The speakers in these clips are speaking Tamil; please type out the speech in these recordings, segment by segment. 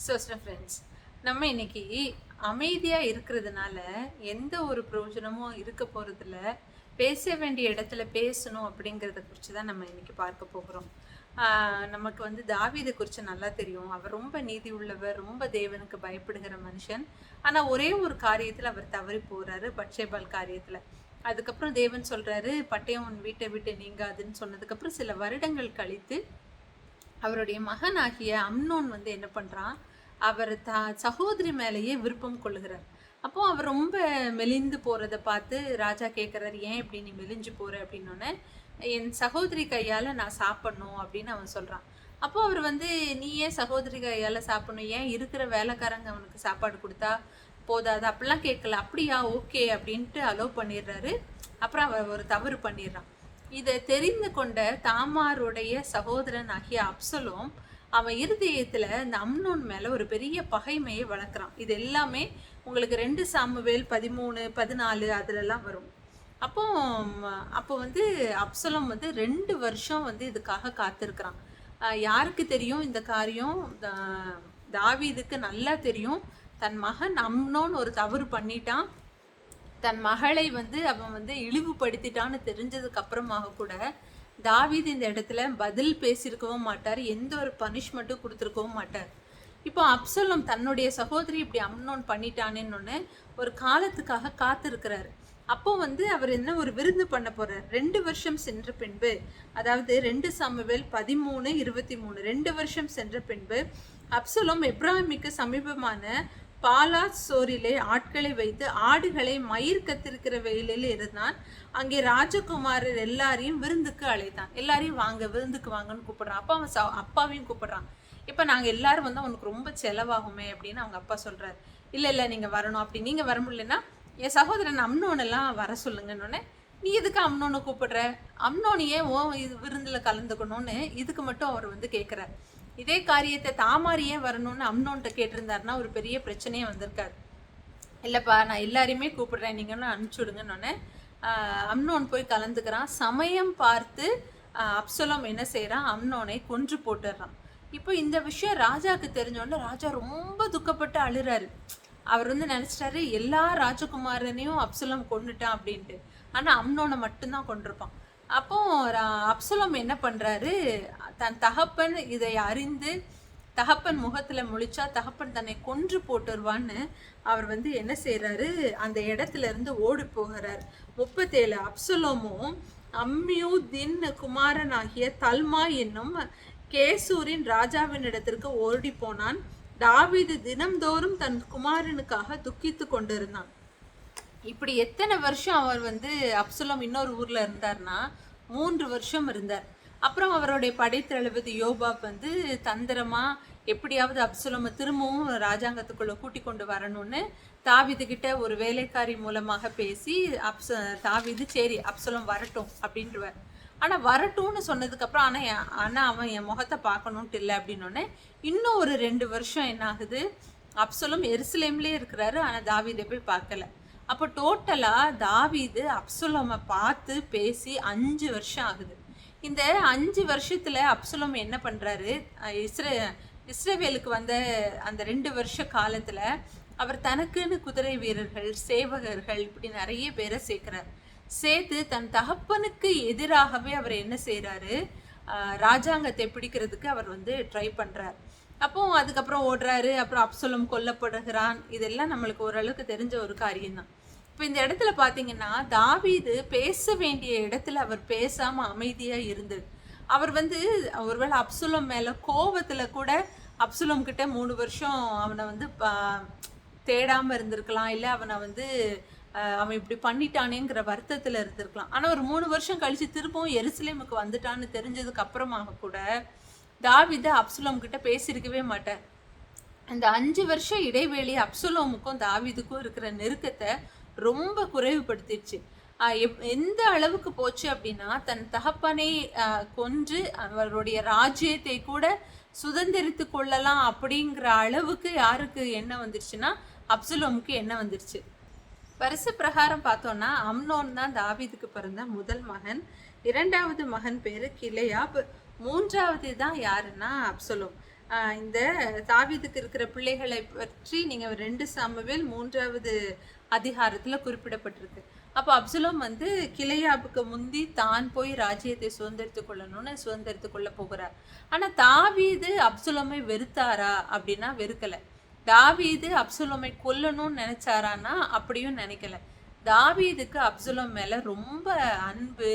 ஃப்ரெண்ட்ஸ், நம்ம இன்னைக்கு அமைதியாக இருக்கிறதுனால எந்த ஒரு பிரயோஜனமும் இருக்க போகிறதில்ல. பேச வேண்டிய இடத்துல பேசணும் அப்படிங்கிறத குறித்து தான் நம்ம இன்னைக்கு பார்க்க போகிறோம். நமக்கு வந்து தாவீதை குறித்து நல்லா தெரியும். அவர் ரொம்ப நீதி உள்ளவர், ரொம்ப தேவனுக்கு பயப்படுகிற மனுஷன். ஆனால் ஒரே ஒரு காரியத்தில் அவர் தவறி போகிறாரு, பட்சேபால் காரியத்தில். அதுக்கப்புறம் தேவன் சொல்கிறாரு, பட்டயம் உன் வீட்டை விட்டு நீங்காதுன்னு சொன்னதுக்கப்புறம் சில வருடங்கள் கழித்து அவருடைய மகனாகிய அம்னோன் வந்து என்ன பண்ணுறான், அவர் சகோதரி மேலேயே விருப்பம் கொள்ளுகிறார். அப்போ அவர் ரொம்ப மெலிந்து போகிறத பார்த்து ராஜா கேட்குறாரு, ஏன் இப்படி நீ மெலிஞ்சு போகிற அப்படின்னோடனே, என் சகோதரி கையால் நான் சாப்பிட்ணும் அப்படின்னு அவன் சொல்கிறான். அப்போ அவர் வந்து, நீ ஏன் சகோதரி கையால் சாப்பிடணும், ஏன் இருக்கிற வேலைக்காரங்க அவனுக்கு சாப்பாடு கொடுத்தா போதாது அப்படிலாம் கேட்கல. அப்படியா, ஓகே அப்படின்ட்டு அலோவ் பண்ணிடுறாரு. அப்புறம் அவர் ஒரு தவறு பண்ணிடுறான். இதை தெரிந்து கொண்ட தாமாருடைய சகோதரன் ஆகிய அப்சலோம் அவன் இருதயத்தில் இந்த அம்னோன் மேலே ஒரு பெரிய பகைமையை வளர்க்குறான். இது எல்லாமே உங்களுக்கு 2 சாமுவேல் 13, 14 அதுலலாம் வரும். அப்போ வந்து அப்சலோம் வந்து 2 வருஷம் வந்து இதுக்காக காத்திருக்கிறான். யாருக்கு தெரியும் இந்த காரியம்? தாவீதுக்கு நல்லா தெரியும். தன் மகன் அம்னோன் ஒரு தவறு பண்ணிட்டான், தன் மகளை வந்து அவன் வந்து இழிவுபடுத்திட்டான்னு தெரிஞ்சதுக்கு அப்புறமாக கூட தாவீது இந்த இடத்துல பதில் பேசியிருக்கவும் மாட்டார், எந்த ஒரு பனிஷ்மெண்ட்டும் கொடுத்துருக்கவும் மாட்டார். இப்போ அப்சலோம் தன்னுடைய சகோதரி இப்படி அம்னோன் பண்ணிட்டானேன்னு ஒரு காலத்துக்காக காத்திருக்கிறாரு. அப்போ வந்து அவர் என்ன ஒரு விருந்து பண்ண போறார். 2 வருஷம் சென்ற பின்பு, அதாவது 2 சாமுவேல் 13, 23, 2 வருஷம் சென்ற பின்பு அப்சலோம் எப்ராஹிமுக்கு சமீபமான பாலாத் சோரிலே ஆட்களை வைத்து ஆடுகளை மயிர் கத்திருக்கிற வெயிலில் இருந்தான். அங்கே ராஜகுமாரர் எல்லாரையும் விருந்துக்கு அழைத்தான். எல்லாரையும் வாங்க, விருந்துக்கு வாங்கன்னு கூப்பிடுறான். அப்பா அவன் அப்பாவையும் கூப்பிடுறான். இப்போ நாங்கள் எல்லாரும் வந்து அவனுக்கு ரொம்ப செலவாகுமே அப்படின்னு அவங்க அப்பா சொல்கிறார். இல்லை நீங்கள் வரணும், அப்படி நீங்கள் வர முடியலன்னா என் சகோதரன் அம்னோனெல்லாம் வர சொல்லுங்கன்னொன்னே, நீ எதுக்கு அம்னோனை கூப்பிடுற, அம்னோனையே இது விருந்தில் கலந்துக்கணும்னு இதுக்கு மட்டும் அவர் வந்து கேட்குறார். இதே காரியத்தை தாமாரியே வரணும்னு அம்னோன்ட்ட கேட்டிருந்தாருன்னா ஒரு பெரிய பிரச்சனையே வந்திருக்காரு. இல்லைப்பா, நான் எல்லாரையுமே கூப்பிடுறேன், நீங்களும் அனுப்பிச்சி விடுங்கன்னொன்னே அம்னோன் போய் கலந்துக்கிறான். சமயம் பார்த்து அப்சலோம் என்ன செய்கிறான், அம்னோனை கொன்று போட்டுடுறான். இப்போ இந்த விஷயம் ராஜாவுக்கு தெரிஞ்சோடனே ராஜா ரொம்ப துக்கப்பட்டு அழுறாரு. அவர் வந்து நினச்சிட்டாரு, எல்லா ராஜகுமாரனையும் அப்சலோம் கொண்டுட்டான் அப்படின்ட்டு. ஆனால் அம்னோனை மட்டும்தான் கொண்டிருப்பான். அப்போ அப்சலோம் என்ன பண்ணுறாரு, தன் தகப்பன் இதை அறிந்து தகப்பன் முகத்தில் முழிச்சா தகப்பன் தன்னை கொன்று போட்டுருவான்னு அவர் வந்து என்ன செய்கிறாரு, அந்த இடத்துல இருந்து ஓடி போகிறார். 37 அப்சலோமும் அம்மியூதின் குமாரனாகிய தல்மா என்னும் கேசூரின் ராஜாவின் இடத்திற்கு ஓடி போனான். தாவீது தினம்தோறும் தன் குமாரனுக்காக துக்கித்து கொண்டிருந்தான். இப்படி எத்தனை வருஷம் அவர் வந்து அப்சலோம் இன்னொரு ஊரில் இருந்தார்னா 3 வருஷம் இருந்தார். அப்புறம் அவருடைய படைத்தளபதி யோபாப் வந்து தந்திரமாக எப்படியாவது அப்சலோமை திரும்பவும் ராஜாங்கத்துக்குள்ளே கூட்டி கொண்டு வரணும்னு தாவீதுகிட்ட ஒரு வேலைக்காரி மூலமாக பேசி தாவீது சரி அப்சலோம் வரட்டும் அப்படின்ட்டுவார். ஆனால் வரட்டும்னு சொன்னதுக்கப்புறம் ஆனால் அவன் என் முகத்தை பார்க்கணுன்ட்டு இல்லை அப்படின்னோடனே இன்னும் ஒரு 2 வருஷம் என்ன ஆகுது, அப்சலோம் எருசலேம்லேயே இருக்கிறாரு, ஆனால் தாவீதை போய் பார்க்கல. அப்போ டோட்டலாக தாவீது அப்சலோமை பார்த்து பேசி 5 வருஷம் ஆகுது. இந்த 5 வருஷத்தில் அப்சலோம் என்ன பண்ணுறாரு, இஸ்ரவேலுக்கு வந்த அந்த 2 வருஷ காலத்தில் அவர் தனக்குன்னு குதிரை வீரர்கள், சேவகர்கள், இப்படி நிறைய பேரை சேர்க்குறார். சேர்த்து தன் தகப்பனுக்கு எதிராகவே அவர் என்ன செய்கிறாரு, ராஜாங்கத்தை பிடிக்கிறதுக்கு அவர் வந்து ட்ரை பண்ணுறார். அப்போ அதுக்கப்புறம் ஓடுறாரு. அப்புறம் அப்சலோம் கொல்லப்படுகிறான். இதெல்லாம் நம்மளுக்கு ஓரளவுக்கு தெரிஞ்ச ஒரு காரியம்தான். இப்போ இந்த இடத்துல பார்த்தீங்கன்னா தாவீது பேச வேண்டிய இடத்துல அவர் பேசாமல் அமைதியாக இருந்தது. அவர் வந்து ஒருவேளை அப்சலோம் மேலே கோபத்தில் கூட அப்சலோம் கிட்ட 3 வருஷம் அவனை வந்து தேடாமல் இருந்திருக்கலாம், இல்லை அவனை வந்து அவன் இப்படி பண்ணிட்டானேங்கிற வருத்தத்தில் இருந்திருக்கலாம். ஆனால் ஒரு 3 வருஷம் கழித்து திரும்பவும் எருசலேமுக்கு வந்துட்டான்னு தெரிஞ்சதுக்கு அப்புறமாக கூட தாவீது அப்சலோம் கிட்ட பேசியிருக்கவே மாட்டார். அந்த 5 வருஷம் இடைவெளி அப்சலோமுக்கும் தாவீதுக்கும் இருக்கிற நெருக்கத்தை ரொம்ப குறைவுபடுத்திடுச்சு. எந்த அளவுக்கு போச்சு அப்படின்னா, தன் தகப்பனை கொன்று அவருடைய ராஜ்யத்தை கூட சுதந்திரித்து கொள்ளலாம் அப்படிங்கிற அளவுக்கு யாருக்கு என்ன வந்துருச்சுன்னா அப்சலோமுக்கு என்ன வந்துருச்சு. வருஷ பிரகாரம் பார்த்தோன்னா அம்னோன் தான் தாவீதுக்கு பிறந்த முதல் மகன். 2வது மகன் பேர் கிளையாப், 3வது தான் யாருன்னா அப்சலோம். இந்த தாவீதுக்கு இருக்கிற பிள்ளைகளை பற்றி நீங்கள் 2 சாமுவேல் 3வது அதிகாரத்தில் குறிப்பிடப்பட்டிருக்கு. அப்போ அப்சலோம் வந்து கிளையாபுக்கு முந்தி தான் போய் ராஜ்யத்தை சுதந்திரத்து கொள்ள போகிறார். ஆனால் தாவீது அப்சலோமை வெறுத்தாரா அப்படின்னா வெறுக்கலை. தாவீது அப்சலோமை கொல்லணும்னு நினைச்சாரான்னா அப்படியும் நினைக்கல. தாவீதுக்கு அப்சலோம் மேல ரொம்ப அன்பு,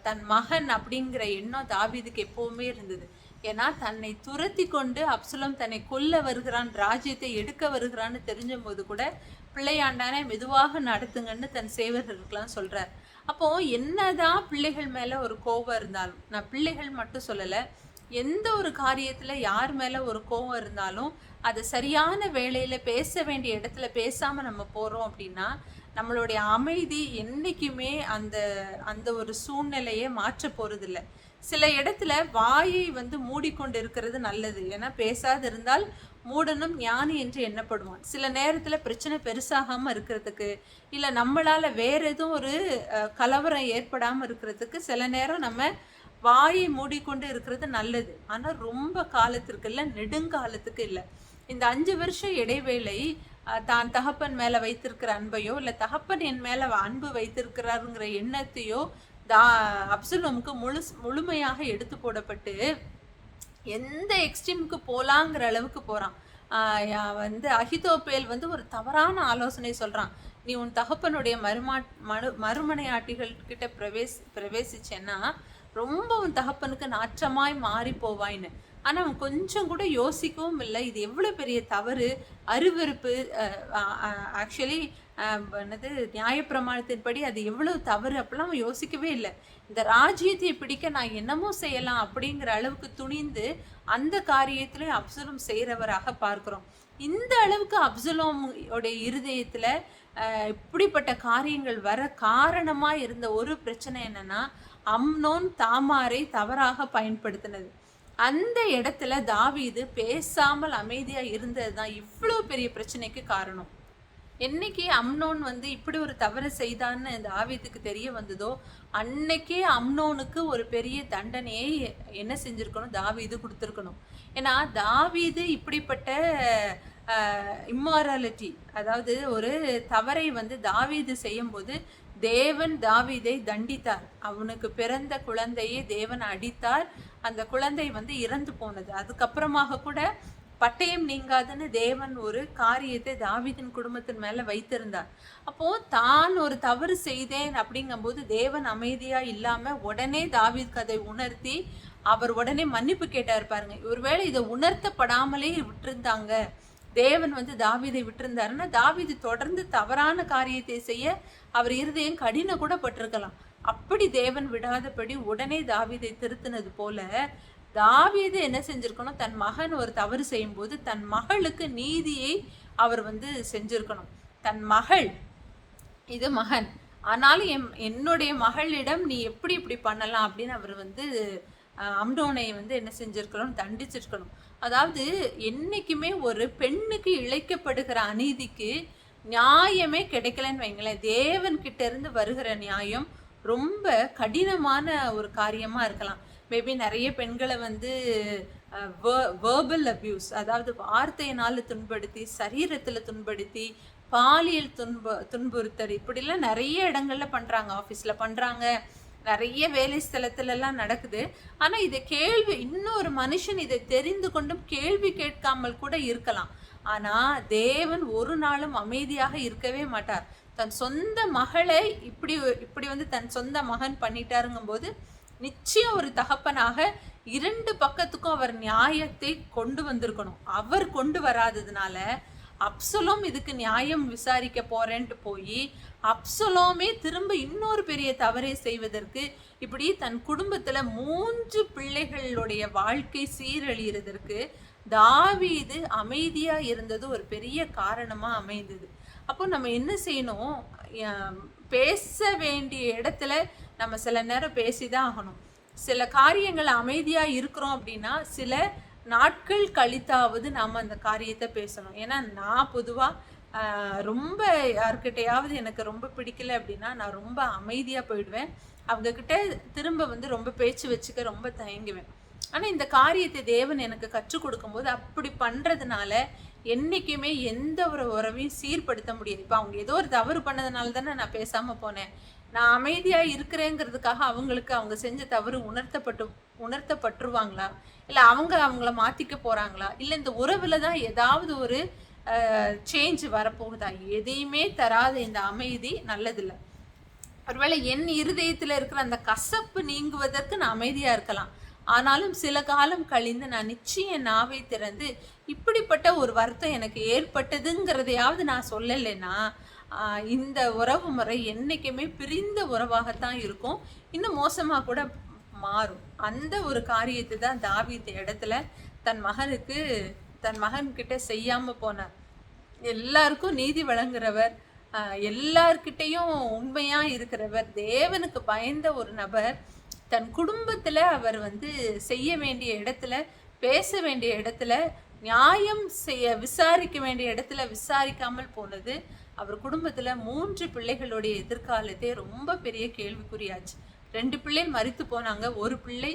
தன் மகன் அப்படிங்கிற எண்ணம் தாவீதுக்கு எப்பவுமே இருந்தது. ஏன்னா தன்னை துரத்தி கொண்டு அப்சலோம் தன்னை கொல்ல வருகிறான், ராஜ்யத்தை எடுக்க வருகிறான்னு தெரிஞ்ச போது கூட பிள்ளையாண்டானே மெதுவாக நடத்துங்கன்னு தன் சேவகர்களுக்கெல்லாம் சொல்றார். அப்போ என்னதான் பிள்ளைகள் மேல ஒரு கோபம் இருந்தாலும், நான் பிள்ளைகள் மட்டும் சொல்லலை, எந்த ஒரு காரியத்துல யார் மேல ஒரு கோபம் இருந்தாலும் அதை சரியான வேளையில பேச வேண்டிய இடத்துல பேசாம நம்ம போறோம் அப்படின்னா நம்மளுடைய அமைதி என்னைக்குமே அந்த அந்த ஒரு சூழ்நிலையை மாற்ற போறதில்லை. சில இடத்துல வாயை வந்து மூடிக்கொண்டு இருக்கிறது நல்லது. ஏன்னா பேசாது இருந்தால் மூடனும் ஞானி என்று எண்ணப்படுவான். சில நேரத்துல பிரச்சனை பெருசாகாம இருக்கிறதுக்கு, இல்லை நம்மளால வேற எதுவும் ஒரு கலவரம் ஏற்படாம இருக்கிறதுக்கு சில நேரம் நம்ம வாயை மூடிக்கொண்டு இருக்கிறது நல்லது. ஆனா ரொம்ப காலத்திற்கு இல்லை, நெடுங்காலத்துக்கு இல்லை. இந்த 5 வருஷம் இடைவேளை தான் தகப்பன் மேல வைத்திருக்கிற அன்பையோ இல்லை தகப்பன் என் மேல அன்பு வைத்திருக்கிறாருங்கிற எண்ணத்தையோ அப்சலோமுக்கு முழுமையாக எடுத்து போடப்பட்டு எந்த எக்ஸ்ட்ரீமுக்கு போலாங்கிற அளவுக்கு போறான். வந்து அகிதோப்பேல் வந்து ஒரு தவறான ஆலோசனை சொல்றான். நீ உன் தகப்பனுடைய மறுமனையாட்டிகள் கிட்ட பிரவேசிச்சேன்னா ரொம்ப உன் தகப்பனுக்கு நாற்றமாய் மாறி போவாயின்னு. ஆனால் அவன் கொஞ்சம் கூட யோசிக்கவும் இல்லை. இது எவ்வளோ பெரிய தவறு, அருவருப்பு. ஆக்சுவலி என்னது நியாயப்பிரமாணத்தின்படி அது எவ்வளோ தவறு அப்படிலாம் அவன் யோசிக்கவே இல்லை. இந்த ராஜ்யத்தை பிடிக்க நான் என்னமோ செய்யலாம் அப்படிங்கிற அளவுக்கு துணிந்து அந்த காரியத்திலையும் அப்சலோம் செய்கிறவராக பார்க்குறோம். இந்த அளவுக்கு அப்சலோமுடைய இருதயத்தில் இப்படிப்பட்ட காரியங்கள் வர காரணமாக இருந்த ஒரு பிரச்சனை என்னன்னா, அம்னோன் தாமாரை தவறாக பயன்படுத்தினது. அந்த இடத்துல தாவீது பேசாமல் அமைதியா இருந்தது தான் இவ்வளோ பெரிய பிரச்சனைக்கு காரணம். என்னைக்கு அம்னோன் வந்து இப்படி ஒரு தவறு செய்தான்னு தாவீதுக்கு தெரிய வந்ததோ அன்னைக்கே அம்னோனுக்கு ஒரு பெரிய தண்டனையை என்ன செஞ்சிருக்கணும், தாவீது கொடுத்துருக்கணும். ஏன்னா தாவீது இப்படிப்பட்ட இம்மாராலிட்டி, அதாவது ஒரு தவறை வந்து தாவீது செய்யும்போது தேவன் தாவீதை தண்டித்தார். அவனுக்கு பிறந்த குழந்தையை தேவன் அடித்தார். அந்த குழந்தை வந்து இறந்து போனது. அதுக்கப்புறமாக கூட பட்டயம் நீங்காதுன்னு தேவன் ஒரு காரியத்தை தாவீதின் குடும்பத்தின் மேல வைத்திருந்தார். அப்போ தான் ஒரு தவறு செய்தேன் அப்படிங்கும்போது தேவன் அமைதியா இல்லாம உடனே தாவீதுக்கு அதை உணர்த்தி அவர் உடனே மன்னிப்பு கேட்டார். பாருங்க, ஒருவேளை இதை உணர்த்தப்படாமலே விட்டிருந்தாங்க, தேவன் வந்து தாவீதை விட்டிருந்தாருன்னா தாவீது தொடர்ந்து தவறான காரியத்தை செய்ய அவர் இருதயம் கடின கூட பட்டிருக்கலாம். அப்படி தேவன் விடாதபடி உடனே தாவீதை திருத்தினது போல தாவீது என்ன செஞ்சிருக்கணும், தன் மகன் ஒரு தவறு செய்யும் போது தன் மகளுக்கு நீதியை அவர் வந்து செஞ்சிருக்கணும். தன் மகள், இது மகன், ஆனாலும் என்னுடைய மகளிடம் நீ எப்படி இப்படி பண்ணலாம் அப்படின்னு அவர் வந்து அம்னோனை வந்து என்ன செஞ்சிருக்கணும், தண்டிச்சிருக்கணும். அதாவது என்னைக்குமே ஒரு பெண்ணுக்கு இழைக்கப்படுகிற அநீதிக்கு நியாயமே கிடைக்கலன்னு வைங்களேன், தேவன் கிட்ட இருந்து வருகிற நியாயம் ரொம்ப கடினமான ஒரு காரியமா இருக்கலாம். மேபி நிறைய பெண்களை வந்து வேர்பல் அபியூஸ், அதாவது வார்த்தையினால துன்படுத்தி, சரீரத்துல துன்படுத்தி, பாலியல் துன்புறுத்தல் இப்படிலாம் நிறைய இடங்கள்ல பண்றாங்க, ஆஃபீஸ்ல பண்றாங்க, நிறைய வேலை ஸ்தலத்துல எல்லாம் நடக்குது. ஆனா இதை இன்னொரு மனுஷன் இதை தெரிந்து கொண்டும் கேள்வி கேட்காமல் கூட இருக்கலாம். ஆனா தேவன் ஒரு நாளும் அமைதியாக இருக்கவே மாட்டார். தன் சொந்த மகளை இப்படி வந்து தன் சொந்த மகன் பண்ணிட்டாருங்கும் போது நிச்சயம் ஒரு தகப்பனாக 2 பக்கத்துக்கும் அவர் நியாயத்தை கொண்டு வந்திருக்கணும். அவர் கொண்டு வராததுனால அப்சலோம் இதுக்கு நியாயம் விசாரிக்க போறேன்ட்டு போய் அப்சலோமே திரும்ப இன்னொரு பெரிய தவறை செய்வதற்கு, இப்படி தன் குடும்பத்துல 3 பிள்ளைகளுடைய வாழ்க்கை சீரழிகிறதற்கு தாவீது அமைதியா இருந்தது ஒரு பெரிய காரணமா அமைந்தது. அப்போ நம்ம என்ன செய்யணும், பேச வேண்டிய இடத்துல நம்ம சில நேரம் பேசிதான் ஆகணும். சில காரியங்கள் அமைதியா இருக்கிறோம் அப்படின்னா சில நாட்கள் கழித்தாவது நாம் அந்த காரியத்தை பேசணும். ஏன்னா நான் பொதுவாக ரொம்ப யார்கிட்டையாவது எனக்கு ரொம்ப பிடிக்கல அப்படின்னா நான் ரொம்ப அமைதியாக போயிடுவேன். அவங்கக்கிட்ட திரும்ப வந்து ரொம்ப பேச்சு வச்சுக்க ரொம்ப தயங்குவேன். ஆனால் இந்த காரியத்தை தேவன் எனக்கு கற்றுக் கொடுக்கும்போது அப்படி பண்ணுறதுனால என்றைக்குமே எந்த ஒரு உறவையும் சீர்படுத்த முடியாது. இப்போ அவங்க ஏதோ ஒரு தவறு பண்ணதுனால தானே நான் பேசாமல் போனேன். நான் அமைதியாக இருக்கிறேங்கிறதுக்காக அவங்களுக்கு அவங்க செஞ்ச தவறு உணர்த்தப்பட்டுருவாங்களா, இல்லை அவங்கள மாற்றிக்க போகிறாங்களா, இல்லை இந்த உறவில் தான் ஏதாவது ஒரு சேஞ்ச் வரப்போகுதா? எதையுமே தராத இந்த அமைதி நல்லதில்லை. ஒருவேளை என் இருதயத்தில் இருக்கிற அந்த கசப்பு நீங்குவதற்கு நான் அமைதியாக இருக்கலாம். ஆனாலும் சில காலம் கழிந்து நான் நிச்சயம் நாவை திறந்து இப்படிப்பட்ட ஒரு வருத்தம் எனக்கு ஏற்பட்டதுங்கிறதையாவது நான் சொல்லலைன்னா இந்த உறவு முறை என்றைக்குமே பிரிந்த உறவாகத்தான் இருக்கும். இன்னும் மோசமாக கூட மாறும். அந்த ஒரு காரியத்தை தான் தாவீது இடத்துல தன் மகன்கிட்ட செய்யாமல் போனார். எல்லாருக்கும் நீதி வழங்குறவர், எல்லார்கிட்டையும் உண்மையாக இருக்கிறவர், தேவனுக்கு பயந்த ஒரு நபர் தன் குடும்பத்தில் அவர் செய்ய வேண்டிய இடத்துல, பேச வேண்டிய இடத்துல, நியாயம் விசாரிக்க வேண்டிய இடத்துல விசாரிக்காமல் போனது அவர் குடும்பத்தில் 3 பிள்ளைகளுடைய எதிர்காலத்தை ரொம்ப பெரிய கேள்விக்குறியாச்சு. 2 பிள்ளை மரித்து போனாங்க. ஒரு பிள்ளை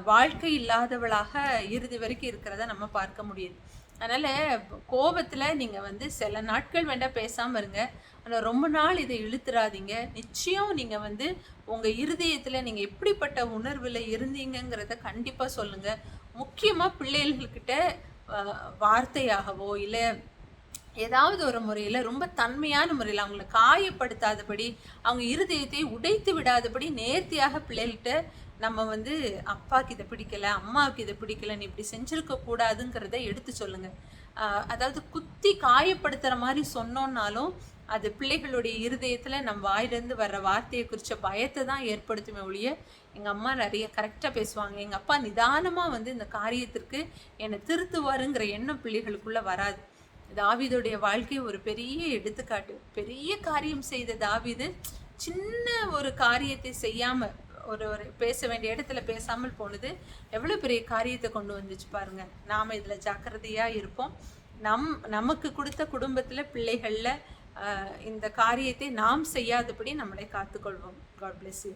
வாழ்க்கை இல்லாதவளாக இறுதி வரைக்கும் இருக்கிறத நம்ம பார்க்க முடியுது. அதனால் கோபத்தில் நீங்கள் சில நாட்கள் வேண்டாம் பேசாமல் இருங்க. ஆனால் ரொம்ப நாள் இதை இழுத்துறாதீங்க. நிச்சயம் நீங்கள் உங்கள் இருதயத்தில் நீங்கள் எப்படிப்பட்ட உணர்வில் இருந்தீங்கிறத கண்டிப்பாக சொல்லுங்கள். முக்கியமாக பிள்ளைகள்கிட்ட வார்த்தையாகவோ இல்லை ஏதாவது ஒரு முறையில் ரொம்ப தன்மையான முறையில் அவங்கள காயப்படுத்தாதபடி, அவங்க இருதயத்தை உடைத்து விடாதபடி நேர்த்தியாக பிள்ளைகள்கிட்ட நம்ம அப்பாவுக்கு இதை பிடிக்கல, அம்மாவுக்கு இதை பிடிக்கல, நீ இப்படி செஞ்சுருக்க கூடாதுங்கிறத எடுத்து சொல்லுங்க. அதாவது குத்தி காயப்படுத்துகிற மாதிரி சொன்னோன்னாலும் அது பிள்ளைகளுடைய இருதயத்தில் நம்ம வாயிலிருந்து வர்ற வார்த்தையை குறித்த பயத்தை தான் ஏற்படுத்துமே ஒழிய, எங்கள் அம்மா நிறைய கரெக்டாக பேசுவாங்க, எங்கள் அப்பா நிதானமாக இந்த காரியத்திற்கு என்னை திருத்துவாருங்கிற எண்ணம் பிள்ளைகளுக்குள்ளே வராது. தாவீதுடைய வாழ்க்கை ஒரு பெரிய எடுத்துக்காட்டு. பெரிய காரியம் செய்த தாவீது சின்ன ஒரு காரியத்தை செய்யாமல் ஒரு பேச வேண்டிய இடத்துல பேசாமல் போனது எவ்வளோ பெரிய காரியத்தை கொண்டு வந்துச்சு பாருங்க. நாம் இதில் ஜாக்கிரதையாக இருப்போம். நமக்கு கொடுத்த குடும்பத்தில் பிள்ளைகளில் இந்த காரியத்தை நாம் செய்யாதபடி நம்மளை காத்துக்கொள்வோம். God bless you.